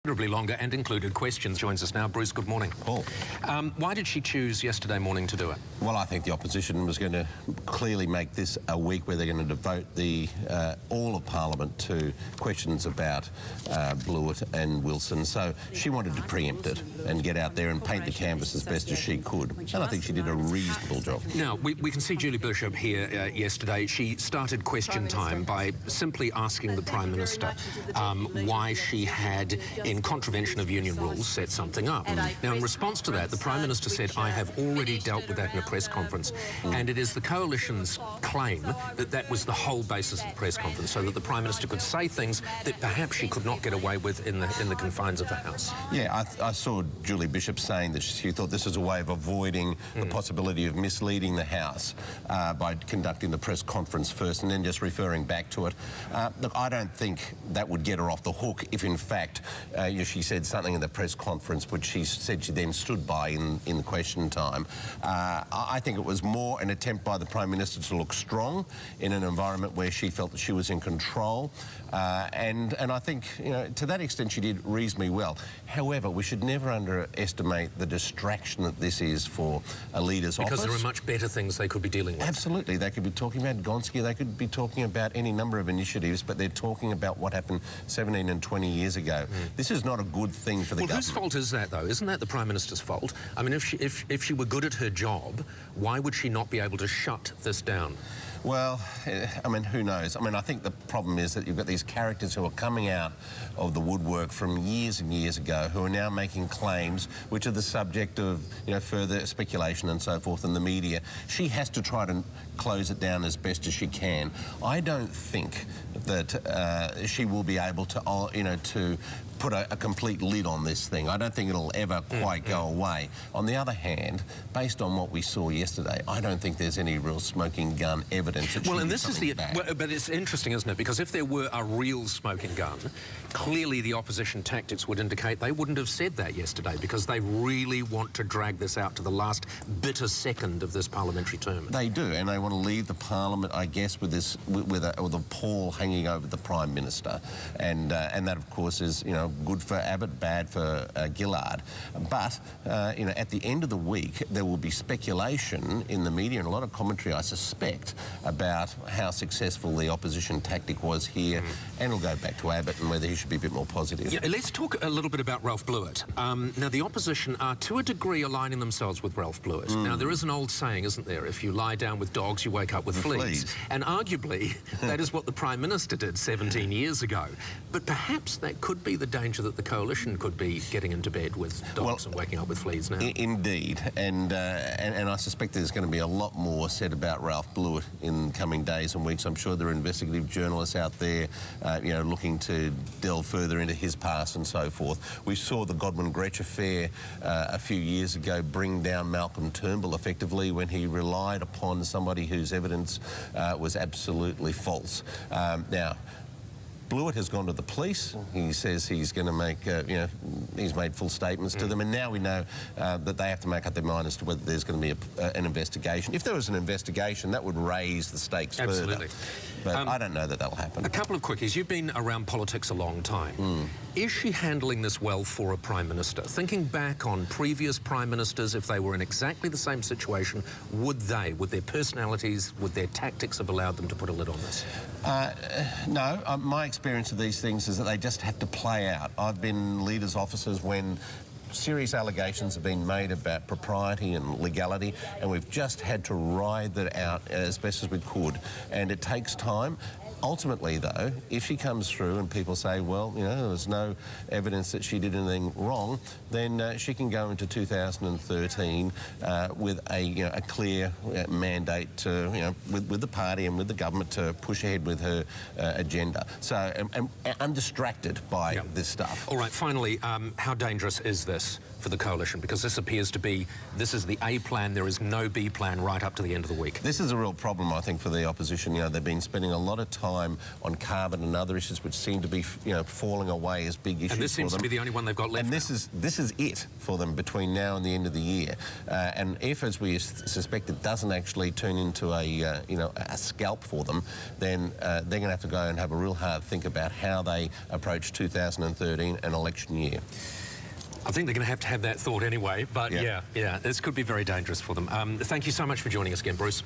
Considerably longer and included questions. Joins us now. Bruce, good morning. Paul. Why did she choose yesterday morning to do it? Well, I think the opposition was going to clearly make this a week where they're going to devote all of Parliament to questions about Blewett and Wilson. So she wanted to preempt it and get out there and paint the canvas as best as she could. And I think she did a reasonable job. Now, we can see Julie Bishop here yesterday. She started question time by simply asking the Prime Minister why she had, in contravention of union rules, set something up. Now, in response to that, the Prime Minister said, I have already dealt with that in a press conference, and it is the Coalition's claim that that was the whole basis of the press conference, so that the Prime Minister could say things that perhaps she could not get away with in the confines of the House. Yeah, I saw Julie Bishop saying that she thought this was a way of avoiding the possibility of misleading the House by conducting the press conference first and then just referring back to it. Look, I don't think that would get her off the hook if, in fact, she said something in the press conference which she said she then stood by in the question time. I think it was more an attempt by the Prime Minister to look strong in an environment where she felt that she was in control. And I think, to that extent she did reasonably well. However, we should never underestimate the distraction that this is for a leader's office. Because there are much better things they could be dealing with. Absolutely. They could be talking about Gonski, they could be talking about any number of initiatives, but they're talking about what happened 17 and 20 years ago. This is not a good thing for the government. Whose fault is that, though? Isn't that the Prime Minister's fault? I mean, if she were good at her job, why would she not be able to shut this down? Well, I mean, who knows? I mean, I think the problem is that you've got these characters who are coming out of the woodwork from years and years ago who are now making claims which are the subject of, further speculation and so forth in the media. She has to try to close it down as best as she can. I don't think that she will be able to, to put a complete lid on this thing. I don't think it'll ever quite go away. On the other hand, based on what we saw yesterday, I don't think there's any real smoking gun evidence that and this is but it's interesting, isn't it? Because if there were a real smoking gun, clearly the opposition tactics would indicate they wouldn't have said that yesterday, because they really want to drag this out to the last bitter second of this parliamentary term. They do, and they want to leave the Parliament, I guess, with a pall hanging over the Prime Minister, and that, of course, is good for Abbott, bad for Gillard. But at the end of the week, there will be speculation in the media and a lot of commentary, I suspect, about how successful the opposition tactic was here, and it'll go back to Abbott and whether he should be a bit more positive. Yeah, let's talk a little bit about Ralph Blewett. Now, the opposition are, to a degree, aligning themselves with Ralph Blewett. Now, there is an old saying, isn't there? If you lie down with dogs, you wake up with fleas. And arguably, that is what the Prime Minister did 17 years ago. But perhaps that could be the danger that the Coalition could be getting into bed with dogs and waking up with fleas now. Indeed. And I suspect there's going to be a lot more said about Ralph Blewett in coming days and weeks. I'm sure there are investigative journalists out there, looking to delve further into his past and so forth. We saw the Godwin-Gretsch affair a few years ago bring down Malcolm Turnbull effectively when he relied upon somebody whose evidence was absolutely false. Now, Blewett has gone to the police. He says he's going to make, he's made full statements to them, and now we know that they have to make up their mind as to whether there's going to be an investigation. If there was an investigation, that would raise the stakes further. But I don't know that that'll happen. A couple of quickies. You've been around politics a long time. Is she handling this well for a Prime Minister? Thinking back on previous Prime Ministers, if they were in exactly the same situation, would their personalities, would their tactics have allowed them to put a lid on this? No. My experience of these things is that they just have to play out. I've been leaders' officers when serious allegations have been made about propriety and legality, and we've just had to ride that out as best as we could, and it takes time. Ultimately, though, if she comes through and people say, well, there's no evidence that she did anything wrong, then she can go into 2013 with a clear mandate to, with the party and with the government to push ahead with her agenda. So, undistracted by this stuff. All right, finally, how dangerous is this? for the coalition? Because this appears to be, this is the A plan, there is no B plan right up to the end of the week. This is a real problem, I think, for the opposition. You know, they've been spending a lot of time on carbon and other issues which seem to be, you know, falling away as big issues. And this seems to be the only one they've got left. And this is it for them between now and the end of the year. And if, as we suspect, it doesn't actually turn into a you know, a scalp for them, then they're going to have to go and have a real hard think about how they approach 2013, an election year. I think they're going to have that thought anyway, but yeah, this could be very dangerous for them. Thank you so much for joining us again, Bruce.